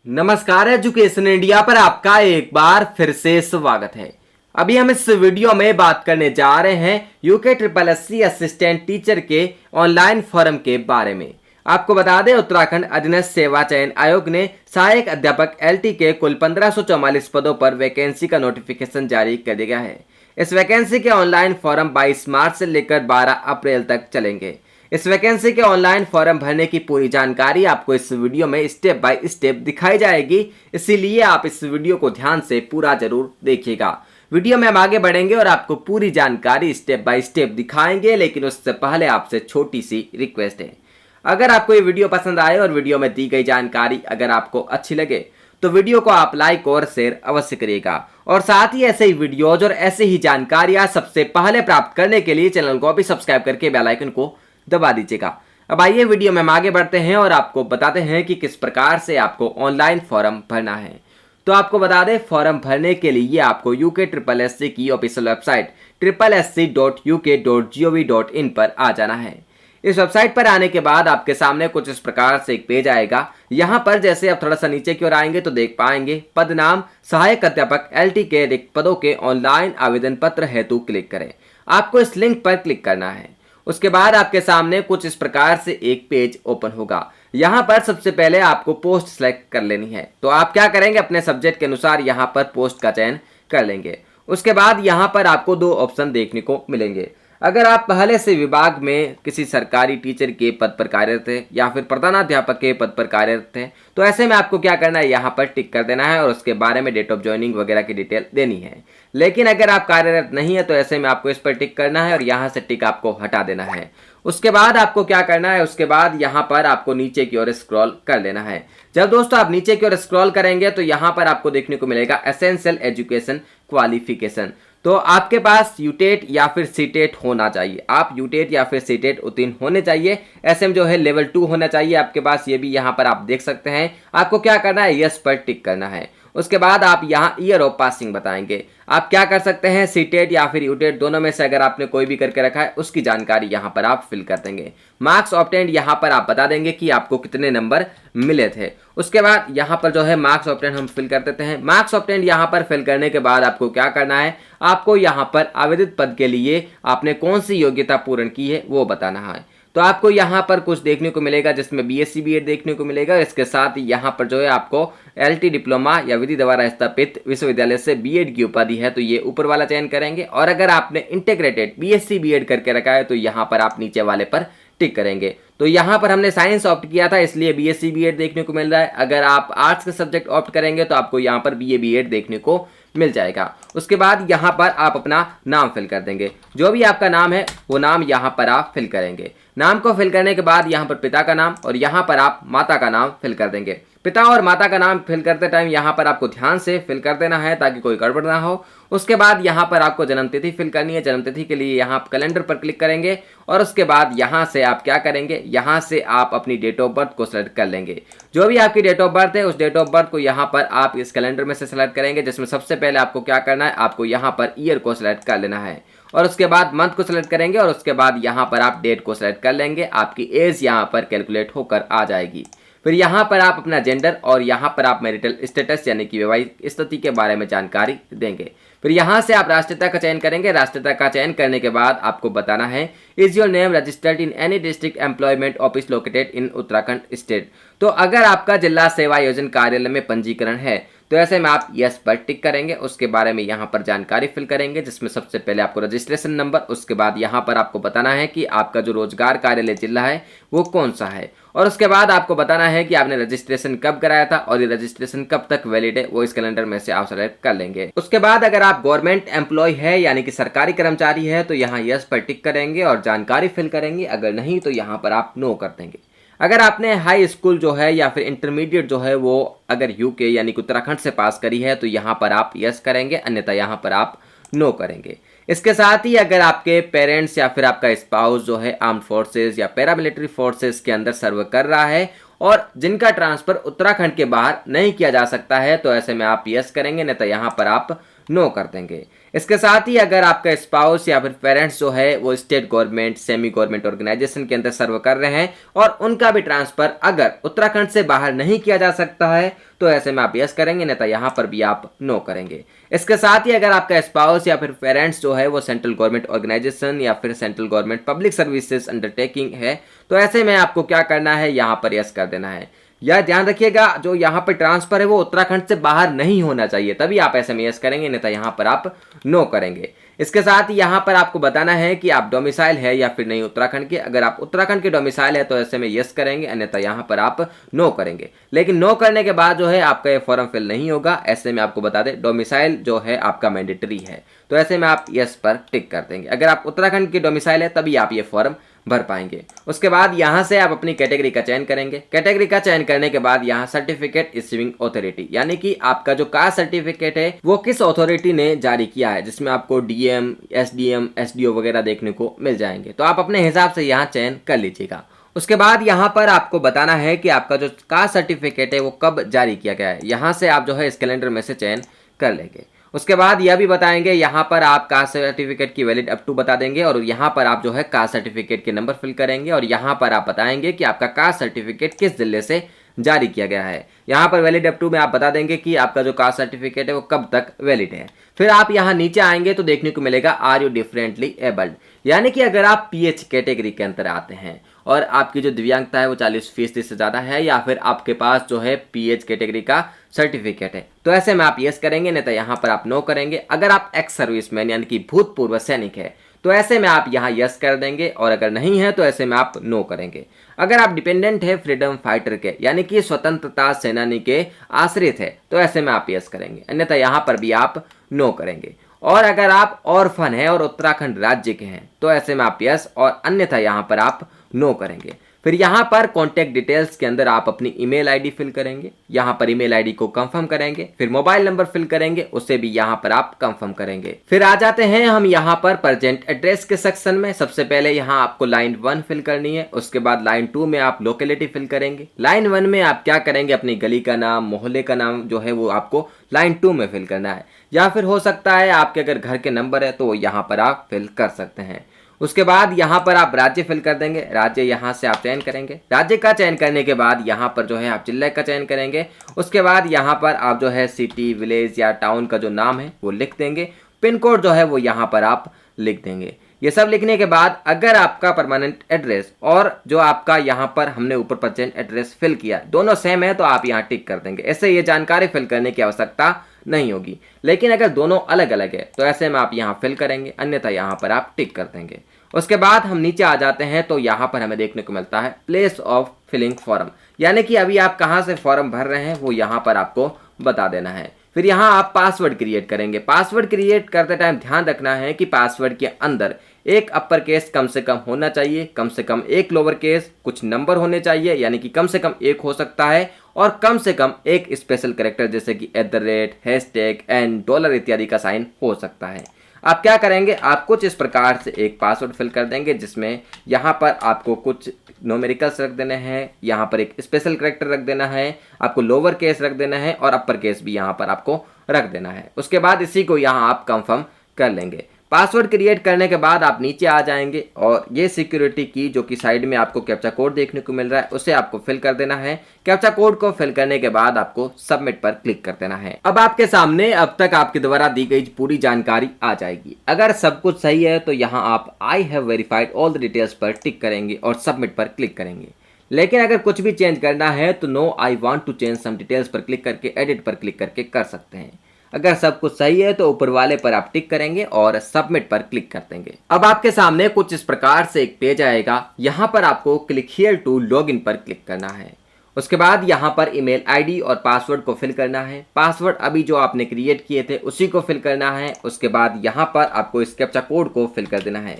नमस्कार, education India पर आपका एक बार फिर से स्वागत है। अभी हम इस वीडियो में बात करने जा रहे हैं UK triple SC assistant teacher के ऑनलाइन फॉर्म के बारे में। आपको बता दें, उत्तराखंड अधीनस्थ सेवा चयन आयोग ने सहायक अध्यापक एलटी के कुल 1544 पदों पर वैकेंसी का नोटिफिकेशन जारी कर दिया है। इस वैकेंसी के ऑनलाइन फॉर्म 22 मार्च से लेकर 12 अप्रैल तक चलेंगे। इस वैकेंसी के ऑनलाइन फॉर्म भरने की पूरी जानकारी आपको इस वीडियो में स्टेप बाय स्टेप दिखाई जाएगी, इसीलिए आप इस वीडियो को ध्यान से पूरा जरूर देखिएगा। वीडियो में हम आगे बढ़ेंगे और आपको पूरी जानकारी स्टेप बाय स्टेप दिखाएंगे, लेकिन उससे पहले आपसे छोटी सी रिक्वेस्ट है। अगर आपको ये वीडियो पसंद आए और वीडियो में दी गई जानकारी अगर आपको अच्छी लगे तो वीडियो को आप लाइक और शेयर अवश्य करिएगा, और साथ ही ऐसे ही वीडियोज और ऐसे ही जानकारियां सबसे पहले प्राप्त करने के लिए चैनल को भी सब्सक्राइब करके बेल आइकन को दबा दीजिएगा। अब आइए वीडियो में हम आगे बढ़ते हैं और आपको बताते हैं कि किस प्रकार से आपको ऑनलाइन फॉर्म भरना है। तो आपको बता दें, फॉर्म भरने के लिए आपको यूके ट्रिपल एससी की ऑफिशियल वेबसाइट www.uk.gov.in पर आ जाना है। इस वेबसाइट पर आने के बाद आपके सामने कुछ इस प्रकार से एक पेज आएगा। यहाँ पर जैसे आप थोड़ा सा नीचे की ओर आएंगे तो देख पाएंगे पद नाम सहायक अध्यापक एलटी के रिक्त पदों के ऑनलाइन आवेदन पत्र हेतु क्लिक करें। आपको इस लिंक पर क्लिक करना है। उसके बाद आपके सामने कुछ इस प्रकार से एक पेज ओपन होगा। यहाँ पर सबसे पहले आपको पोस्ट सेलेक्ट कर लेनी है। तो आप क्या करेंगे, अपने सब्जेक्ट के अनुसार यहाँ पर पोस्ट का चयन कर लेंगे। उसके बाद यहाँ पर आपको दो ऑप्शन देखने को मिलेंगे। अगर आप पहले से विभाग में किसी सरकारी टीचर के पद पर कार्यरत है या फिर प्रधानाध्यापक के पद पर कार्यरत है, तो ऐसे में आपको क्या करना है, यहाँ पर टिक कर देना है और उसके बारे में डेट ऑफ ज्वाइनिंग वगैरह की डिटेल देनी है। लेकिन अगर आप कार्यरत नहीं है तो ऐसे में आपको इस पर टिक करना है और यहाँ से टिक आपको हटा देना है। उसके बाद आपको क्या करना है, उसके बाद यहाँ पर आपको नीचे की ओर स्क्रॉल कर लेना है। जब दोस्तों आप नीचे की ओर स्क्रॉल करेंगे तो यहाँ पर आपको देखने को मिलेगा एसेंशियल एजुकेशन क्वालिफिकेशन। तो आपके पास यूटेट या फिर सीटेट होना चाहिए। आप यूटेट या फिर सीटेट उत्तीर्ण होने चाहिए। एसएम जो है लेवल 2 होना चाहिए आपके पास, ये भी यहाँ पर आप देख सकते हैं। आपको क्या करना है, यस पर टिक करना है। उसके बाद आप यहाँ ईयर ऑफ पासिंग बताएंगे। आप क्या कर सकते हैं, सीटेट या फिर यूटेट दोनों में से अगर आपने कोई भी करके रखा है उसकी जानकारी यहाँ पर आप फिल कर देंगे। मार्क्स ऑब्टेन्ड यहाँ पर आप बता देंगे कि आपको कितने नंबर मिले थे। उसके बाद यहाँ पर जो है मार्क्स ऑब्टेन्ड हम फिल कर देते हैं। मार्क्स ऑब्टेन्ड यहाँ पर फिल करने के बाद आपको क्या करना है, आपको यहाँ पर आवेदित पद के लिए आपने कौन सी योग्यता पूर्ण की है वो बताना है। तो आपको यहाँ पर कुछ देखने को मिलेगा जिसमें बीएससी बीएड देखने को मिलेगा। इसके साथ ही यहाँ पर जो है आपको एलटी डिप्लोमा या विधि द्वारा स्थापित विश्वविद्यालय से बीएड की उपाधि है तो ये ऊपर वाला चयन करेंगे, और अगर आपने इंटीग्रेटेड बीएससी बीएड करके रखा है तो यहाँ पर आप नीचे वाले पर टिक करेंगे। तो यहाँ पर हमने साइंस ऑप्ट किया था इसलिए बीएससी बीएड देखने को मिल रहा है। अगर आप आर्ट्स के सब्जेक्ट ऑप्ट करेंगे तो आपको यहाँ पर बीए बीएड देखने को मिल जाएगा। उसके बाद यहाँ पर आप अपना नाम फिल कर देंगे। जो भी आपका नाम है वो नाम यहाँ पर आप फिल करेंगे। नाम को फिल करने के बाद यहाँ पर पिता का नाम और यहाँ पर आप माता का नाम फिल कर देंगे। पिता और माता का नाम फिल करते टाइम यहाँ पर आपको ध्यान से फिल कर देना है ताकि कोई गड़बड़ ना हो। उसके बाद यहाँ पर आपको जन्मतिथि फिल करनी है। जन्मतिथि के लिए यहाँ आप कैलेंडर पर क्लिक करेंगे और उसके बाद यहाँ से आप क्या करेंगे, यहाँ से आप अपनी डेट ऑफ बर्थ को सिलेक्ट कर लेंगे। जो भी आपकी डेट ऑफ बर्थ है उस डेट ऑफ बर्थ को यहाँ पर आप इस कैलेंडर में से सिलेक्ट करेंगे, जिसमें सबसे पहले आपको क्या करना है, आपको यहाँ पर ईयर को सिलेक्ट कर लेना है और उसके बाद मंथ को सिलेक्ट करेंगे और उसके बाद यहाँ पर आप डेट को सिलेक्ट कर लेंगे। आपकी एज यहाँ पर कैलकुलेट होकर आ जाएगी। फिर यहाँ पर आप अपना जेंडर और यहाँ पर आप मैरिटल स्टेटस यानी कि वैवाहिक स्थिति के बारे में जानकारी देंगे। फिर यहाँ से आप राष्ट्रीयता का चयन करेंगे। राष्ट्रीयता का चयन करने के बाद आपको बताना है, is your name registered in any district employment office located in Uttarakhand state. तो अगर आपका जिला सेवा योजन कार्यालय में पंजीकरण है तो ऐसे में आप यस पर टिक करेंगे। उसके बारे में यहाँ पर जानकारी फिल करेंगे, जिसमें सबसे पहले आपको रजिस्ट्रेशन नंबर, उसके बाद यहाँ पर आपको बताना है कि आपका जो रोजगार कार्यालय जिला है वो कौन सा है, और उसके बाद आपको बताना है कि आपने रजिस्ट्रेशन कब कराया था और ये रजिस्ट्रेशन कब तक वैलिड है वो इस कैलेंडर में से आप सेलेक्ट कर लेंगे। उसके बाद अगर आप गवर्नमेंट एम्प्लॉय है यानी कि सरकारी कर्मचारी है तो यहाँ यस पर टिक करेंगे और जानकारी फिल करेंगे। अगर नहीं तो यहाँ पर आप नो कर देंगे। अगर आपने हाई स्कूल जो है या फिर इंटरमीडिएट जो है वो अगर यूके यानी कि उत्तराखंड से पास करी है तो यहाँ पर आप यस करेंगे, अन्यथा यहाँ पर आप नो करेंगे। इसके साथ ही अगर आपके पेरेंट्स या फिर आपका स्पाउस जो है आर्म्ड फोर्सेस या पैरामिलिट्री फोर्सेस के अंदर सर्व कर रहा है और जिनका ट्रांसफर उत्तराखंड के बाहर नहीं किया जा सकता है तो ऐसे में आप यस करेंगे, नहीं तो यहाँ पर आप नो कर देंगे। इसके साथ ही अगर आपका स्पाउस या फिर पेरेंट्स जो है वो state government, semi government organisation के अंदर सर्व कर रहे हैं और उनका भी ट्रांसफर अगर उत्तराखंड से बाहर नहीं किया जा सकता है तो ऐसे में आप यस करेंगे, नहीं तो यहाँ पर भी आप नो करेंगे। इसके साथ ही अगर आपका स्पाउस या फिर पेरेंट्स जो है वो सेंट्रल गवर्नमेंट ऑर्गेनाइजेशन या फिर central government public services undertaking है तो ऐसे में आपको क्या करना है, यहाँ पर यस कर देना है। यह ध्यान रखिएगा जो यहाँ पर ट्रांसफर है वो उत्तराखंड से बाहर नहीं होना चाहिए, तभी आप ऐसे में यस करेंगे, नहीं तो यहाँ पर आप नो करेंगे। इसके साथ ही यहाँ पर आपको बताना है कि आप डोमिसाइल है या फिर नहीं उत्तराखंड के। अगर आप उत्तराखंड के डोमिसाइल है तो ऐसे में यस करेंगे, अन्यथा यहाँ पर आप नो करेंगे। लेकिन नो करने के बाद जो है आपका ये फॉर्म फिल नहीं होगा। ऐसे में आपको बता दें डोमिसाइल जो है आपका मैंडेटरी है, तो ऐसे में आप यस पर टिक कर देंगे। अगर आप उत्तराखंड के डोमिसाइल है तभी आप ये फॉर्म भर पाएंगे। उसके बाद यहाँ से आप अपनी कैटेगरी का चयन करेंगे। कैटेगरी का चयन करने के बाद यहाँ सर्टिफिकेट इश्यूइंग अथॉरिटी, यानी कि आपका जो कास्ट सर्टिफिकेट है वो किस अथॉरिटी ने जारी किया है, जिसमें आपको डीएम, एसडीएम, एसडीओ वगैरह देखने को मिल जाएंगे। तो आप अपने हिसाब से यहाँ चयन कर लीजिएगा। उसके बाद यहाँ पर आपको बताना है कि आपका जो कास्ट सर्टिफिकेट है वो कब जारी किया गया है। यहाँ से आप जो है इस कैलेंडर में से चयन कर लेंगे। उसके बाद यह भी बताएंगे, यहाँ पर आप कास्ट सर्टिफिकेट की वैलिड अप टू बता देंगे और यहाँ पर आप जो है कास्ट सर्टिफिकेट के नंबर फिल करेंगे और यहाँ पर आप बताएंगे कि आपका कास्ट सर्टिफिकेट किस जिले से जारी किया गया है। यहाँ पर वैलिड अप टू में आप बता देंगे कि आपका जो कास्ट सर्टिफिकेट है वो कब तक वैलिड है। फिर आप यहाँ नीचे आएंगे तो देखने को मिलेगा आर यू डिफरेंटली एबल्ड, यानी कि अगर आप पीएच कैटेगरी के अंदर आते हैं और आपकी जो दिव्यांगता है वो 40% से ज़्यादा है या फिर आपके पास जो है पीएच कैटेगरी का सर्टिफिकेट है तो ऐसे में आप यस करेंगे, नहीं तो यहाँ पर आप नो करेंगे। अगर आप एक्स सर्विसमैन यानी कि भूतपूर्व सैनिक है तो ऐसे में आप यहाँ यस कर देंगे और अगर नहीं है तो ऐसे में आप नो करेंगे। अगर आप डिपेंडेंट है फ्रीडम फाइटर के यानी कि स्वतंत्रता सेनानी के आश्रित है तो ऐसे में आप यस करेंगे, अन्यथा यहाँ पर भी आप नो करेंगे। और अगर आप ऑर्फन है और उत्तराखंड राज्य के हैं तो ऐसे में आप यस और अन्यथा यहाँ पर आप नो करेंगे। फिर यहाँ पर कॉन्टैक्ट डिटेल्स के अंदर आप अपनी ईमेल आईडी फिल करेंगे, यहाँ पर ईमेल आईडी को कंफर्म करेंगे। फिर मोबाइल नंबर फिल करेंगे, उससे भी यहाँ पर आप कंफर्म करेंगे। फिर आ जाते हैं हम यहाँ पर प्रेजेंट एड्रेस के सेक्शन में। सबसे पहले यहाँ आपको लाइन 1 फिल करनी है, उसके बाद लाइन 2 में आप लोकेलिटी फिल करेंगे। लाइन 1 में आप क्या करेंगे, अपनी गली का नाम, मोहल्ले का नाम जो है वो आपको लाइन 2 में फिल करना है, या फिर हो सकता है आपके अगर घर के नंबर है तो यहाँ पर आप फिल कर सकते हैं। उसके बाद यहाँ पर आप राज्य फिल कर देंगे, राज्य यहाँ से आप चयन करेंगे। राज्य का चयन करने के बाद यहाँ पर जो है आप जिले का चयन करेंगे। उसके बाद यहाँ पर आप जो है सिटी, विलेज या टाउन का जो नाम है वो लिख देंगे। पिन कोड जो है वो यहाँ पर आप लिख देंगे। ये सब लिखने के बाद अगर आपका परमानेंट एड्रेस और जो आपका यहाँ पर हमने ऊपर प्रेजेंट एड्रेस फिल किया दोनों सेम है तो आप यहाँ टिक कर देंगे। ऐसे ये जानकारी फिल करने की आवश्यकता नहीं होगी। लेकिन अगर दोनों अलग अलग है तो ऐसे में आप यहाँ फिल करेंगे, अन्यथा यहाँ पर आप टिक कर देंगे। उसके बाद हम नीचे आ जाते हैं तो यहाँ पर हमें देखने को मिलता है प्लेस ऑफ फिलिंग फॉर्म, यानी कि अभी आप कहाँ से फॉर्म भर रहे हैं वो यहाँ पर आपको बता देना है। फिर यहाँ आप पासवर्ड क्रिएट करेंगे। पासवर्ड क्रिएट करते टाइम ध्यान रखना है कि पासवर्ड के अंदर एक अपर केस कम से कम होना चाहिए, कम से कम एक लोअर केस, कुछ नंबर होने चाहिए यानी कि कम से कम एक हो सकता है और कम से कम एक स्पेशल कैरेक्टर जैसे कि @ हैशटैग एंड डॉलर इत्यादि का साइन हो सकता है। आप क्या करेंगे, आप कुछ इस प्रकार से एक पासवर्ड फिल कर देंगे जिसमें यहाँ पर आपको कुछ न्यूमेरिकल्स रख देने हैं, यहाँ पर एक स्पेशल कैरेक्टर रख देना है, आपको लोअर केस रख देना है और अपर केस भी यहाँ पर आपको रख देना है। उसके बाद इसी को यहाँ आप कंफर्म कर लेंगे। पासवर्ड क्रिएट करने के बाद आप नीचे आ जाएंगे और ये सिक्योरिटी की जो कि साइड में आपको कैप्चा कोड देखने को मिल रहा है उसे आपको फिल कर देना है। कैप्चा कोड को फिल करने के बाद आपको सबमिट पर क्लिक कर देना है। अब आपके सामने अब तक आपके द्वारा दी गई पूरी जानकारी आ जाएगी। अगर सब कुछ सही है तो यहाँ आप I have verified all the details पर टिक करेंगे और सबमिट पर क्लिक करेंगे। लेकिन अगर कुछ भी चेंज करना है तो no I want to change some details पर क्लिक करके एडिट पर क्लिक करके कर सकते हैं। अगर सब कुछ सही है तो ऊपर वाले पर आप टिक करेंगे और सबमिट पर क्लिक कर देंगे। अब आपके सामने कुछ इस प्रकार से एक पेज आएगा। यहाँ पर आपको क्लिक हियर टू लॉगिन पर क्लिक करना है। उसके बाद यहाँ पर ईमेल आईडी और पासवर्ड को फिल करना है। पासवर्ड अभी जो आपने क्रिएट किए थे उसी को फिल करना है। उसके बाद यहाँ पर आपको इस कैप्चा कोड को फिल कर देना है।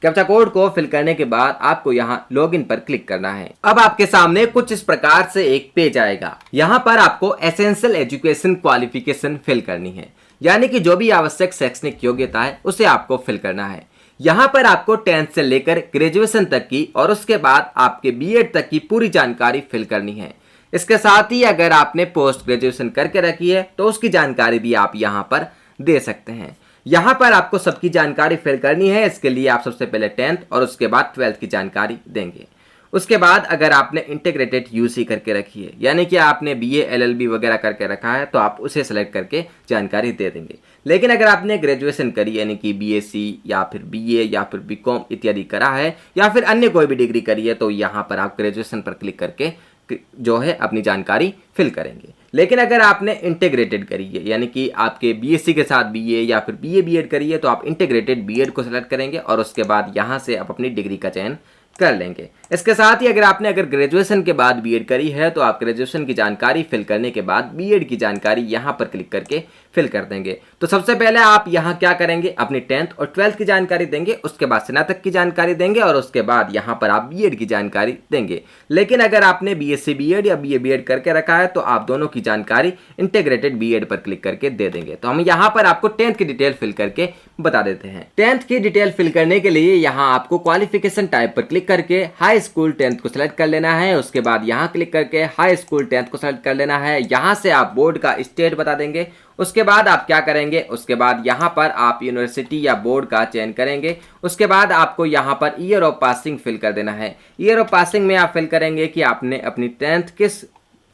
कैप्चा कोड को फिल करने के बाद आपको यहाँ लॉगिन पर क्लिक करना है। अब आपके सामने कुछ इस प्रकार से एक पेज आएगा। यहाँ पर आपको एसेंशियल एजुकेशन क्वालिफिकेशन फिल करनी है, यानी कि जो भी आवश्यक शैक्षणिक योग्यता है उसे आपको फिल करना है। यहाँ पर आपको 10th से लेकर ग्रेजुएशन तक की और उसके बाद आपके बीएड तक की पूरी जानकारी फिल करनी है। इसके साथ ही अगर आपने पोस्ट ग्रेजुएशन करके रखी है तो उसकी जानकारी भी आप यहाँ पर दे सकते हैं। यहाँ पर आपको सबकी जानकारी फिल करनी है। इसके लिए आप सबसे पहले 10th और उसके बाद 12th की जानकारी देंगे। उसके बाद अगर आपने इंटीग्रेटेड यूसी करके रखी है, यानी कि आपने बीए एलएलबी वगैरह करके रखा है, तो आप उसे सेलेक्ट करके जानकारी दे देंगे। लेकिन अगर आपने ग्रेजुएशन करी यानी कि बीएससी या फिर बीए या फिर बीकॉम इत्यादि करा है या फिर अन्य कोई भी डिग्री करी है, तो यहाँ पर आप ग्रेजुएशन पर क्लिक करके जो है अपनी जानकारी फिल करेंगे। लेकिन अगर आपने इंटीग्रेटेड करी है यानी कि आपके बीएससी के साथ बीए या फिर बीए बीएड करी है, तो आप इंटीग्रेटेड बीएड को सेलेक्ट करेंगे और उसके बाद यहाँ से आप अपनी डिग्री का चयन कर लेंगे। इसके साथ ही अगर आपने ग्रेजुएशन के बाद बीएड करी है, तो आप ग्रेजुएशन की जानकारी फिल करने के बाद बीएड की जानकारी यहाँ पर क्लिक करके फिल कर देंगे। तो सबसे पहले आप यहाँ क्या करेंगे, अपनी 10th और 12th की जानकारी देंगे, उसके बाद स्नातक की जानकारी देंगे और उसके बाद यहाँ पर आप बीएड की जानकारी देंगे। लेकिन अगर आपने बीएससी बीएड या बीए बीएड करके रखा है, तो आप दोनों की जानकारी इंटीग्रेटेड बीएड पर क्लिक करके दे देंगे। तो हम यहाँ पर आपको 10th की डिटेल फिल करके बता देते हैं। 10th की डिटेल फिल करने के लिए यहाँ आपको क्वालिफिकेशन टाइप पर क्लिक करके हाई स्कूल 10th को सिलेक्ट कर लेना है। उसके बाद यहाँ क्लिक करके हाई स्कूल 10th को सिलेक्ट कर लेना है। यहाँ से आप बोर्ड का स्टेट बता देंगे। उसके बाद आप क्या करेंगे, उसके बाद यहाँ पर आप यूनिवर्सिटी या बोर्ड का चयन करेंगे। उसके बाद आपको यहाँ per year of passing fill कर देना है। ईयर ऑफ पासिंग में आप फिल करेंगे कि आपने अपनी 10th किस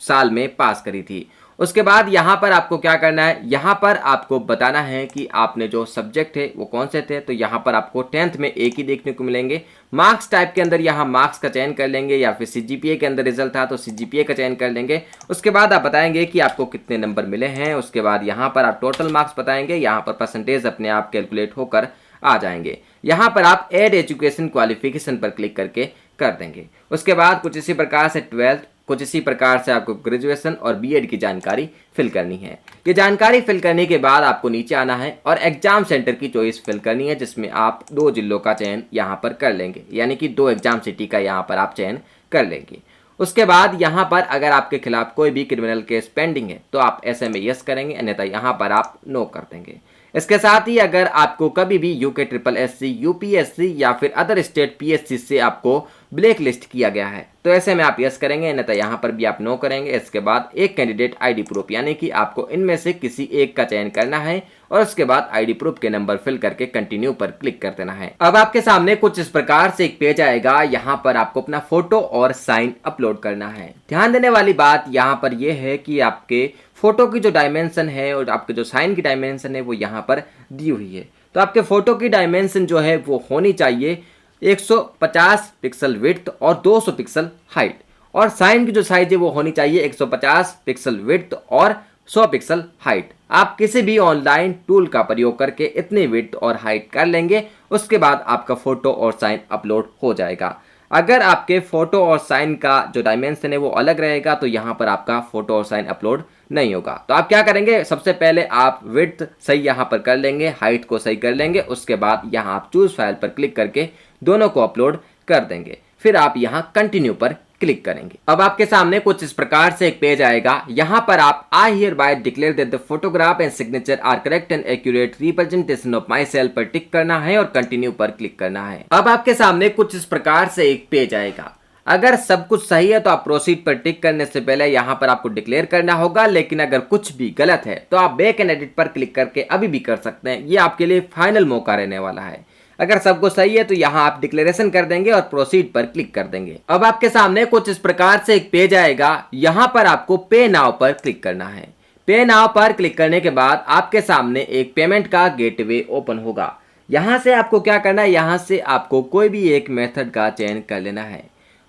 साल में पास करी थी। उसके बाद यहाँ पर आपको क्या करना है, यहाँ पर आपको बताना है कि आपने जो सब्जेक्ट है वो कौन से थे। तो यहाँ पर आपको 10th में एक ही देखने को मिलेंगे। मार्क्स टाइप के अंदर यहाँ मार्क्स का चयन कर लेंगे, या फिर सीजीपीए के अंदर रिजल्ट था तो सीजीपीए का चयन कर लेंगे। उसके बाद आप बताएंगे कि आपको कितने नंबर मिले हैं। उसके बाद यहाँ पर आप टोटल मार्क्स बताएंगे। यहाँ पर परसेंटेज अपने आप कैलकुलेट होकर आ जाएंगे। यहाँ पर आप ऐड एजुकेशन क्वालिफिकेशन पर क्लिक करके कर देंगे। उसके बाद कुछ इसी प्रकार से 12th, कुछ इसी प्रकार से आपको ग्रेजुएशन और बीएड की जानकारी फिल करनी है। ये जानकारी फिल करने के बाद आपको नीचे आना है और एग्जाम सेंटर की चॉइस फिल करनी है, जिसमें आप 2 जिलों का चयन यहाँ पर कर लेंगे, यानी कि 2 एग्जाम सिटी का यहाँ पर आप चयन कर लेंगे। उसके बाद यहाँ पर अगर आपके खिलाफ कोई भी क्रिमिनल केस पेंडिंग है, तो आप ऐसे में यस करेंगे, अन्यथा यहाँ पर आप नो कर देंगे। इसके साथ ही अगर आपको कभी भी यूके ट्रिपल एससी, यूपीएससी या फिर अदर स्टेट पीएससी से आपको ब्लैक लिस्ट किया गया है, तो ऐसे में आप यस करेंगे, अन्यथा यहाँ पर भी आप नो करेंगे। इसके बाद एक कैंडिडेट आईडी प्रूफ, यानी कि आपको इनमें से किसी एक का चयन करना है और उसके बाद आईडी प्रूफ के नंबर फिल करके कंटिन्यू पर क्लिक कर देना है। अब आपके सामने कुछ इस प्रकार से एक पेज आएगा। यहाँ पर आपको अपना फोटो और साइन अपलोड करना है। ध्यान देने वाली बात यहाँ पर यह है कि आपके फोटो की जो डायमेंशन है और आपके जो साइन की डायमेंशन है वो यहाँ पर दी हुई है। तो आपके फोटो की डायमेंशन जो है वो होनी चाहिए 150 पिक्सल विड्थ और 200 पिक्सल हाइट, और साइन की जो साइज है वो होनी चाहिए 150 पिक्सल विड्थ और 100 पिक्सल हाइट। आप किसी भी ऑनलाइन टूल का प्रयोग करके इतनी विड्थ और हाइट कर लेंगे, उसके बाद आपका फोटो और साइन अपलोड हो जाएगा। अगर आपके फोटो और साइन का जो डायमेंशन है वो अलग रहेगा, तो यहाँ पर आपका फोटो और साइन अपलोड नहीं होगा। तो आप क्या करेंगे, सबसे पहले आप विड्थ सही यहाँ पर कर लेंगे, हाइट को सही कर लेंगे। उसके बाद यहाँ आप चूज फाइल पर क्लिक करके दोनों को अपलोड कर देंगे। फिर आप यहाँ कंटिन्यू पर क्लिक करेंगे। अब आपके सामने कुछ इस प्रकार से एक पेज आएगा। यहाँ पर आप I hereby declare that the photograph and signature are correct and accurate representation of myself पर टिक करना है और कंटिन्यू पर क्लिक करना है। अब आपके सामने कुछ इस प्रकार से एक पेज आएगा। अगर सब कुछ सही है तो आप प्रोसीड पर टिक करने से पहले यहाँ पर आपको डिक्लेयर करना होगा, लेकिन अगर कुछ भी गलत है तो आप बैक एंड एडिट पर क्लिक करके अभी भी कर सकते हैं। ये आपके लिए फाइनल मौका रहने वाला है। अगर सब कुछ सही है तो यहाँ आप डिक्लेरेशन कर देंगे और प्रोसीड पर क्लिक कर देंगे। अब आपके सामने कुछ इस प्रकार से एक पेज आएगा। यहाँ पर आपको पे नाउ पर क्लिक करना है। पे नाउ पर क्लिक करने के बाद आपके सामने एक पेमेंट का गेटवे ओपन होगा। यहाँ से आपको क्या करना है, यहाँ से आपको कोई भी एक मेथड का चयन कर लेना है।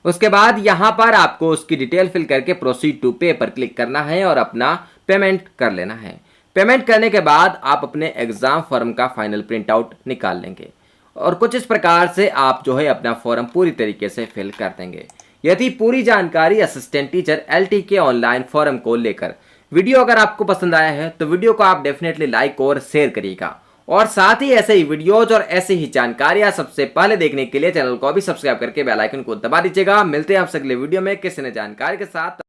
उसके बाद यहाँ पर आपको उसकी डिटेल फिल करके प्रोसीड टू पे पर क्लिक करना है और अपना पेमेंट कर लेना है। पेमेंट करने के बाद आप अपने एग्जाम फॉर्म का फाइनल प्रिंट आउट निकाल लेंगे और कुछ इस प्रकार से आप जो है अपना फॉर्म पूरी तरीके से फिल कर देंगे। यदि पूरी जानकारी assistant teacher LTK online form को लेकर वीडियो अगर आपको पसंद आया है तो वीडियो को आप डेफिनेटली लाइक और शेयर करिएगा, और साथ ही ऐसे ही वीडियोज और ऐसे ही जानकारियां सबसे पहले देखने के लिए चैनल को भी सब्सक्राइब करके बेल आइकन को दबा दीजिएगा। मिलते हैं आपसे अगले वीडियो में किसी नई जानकारी के साथ।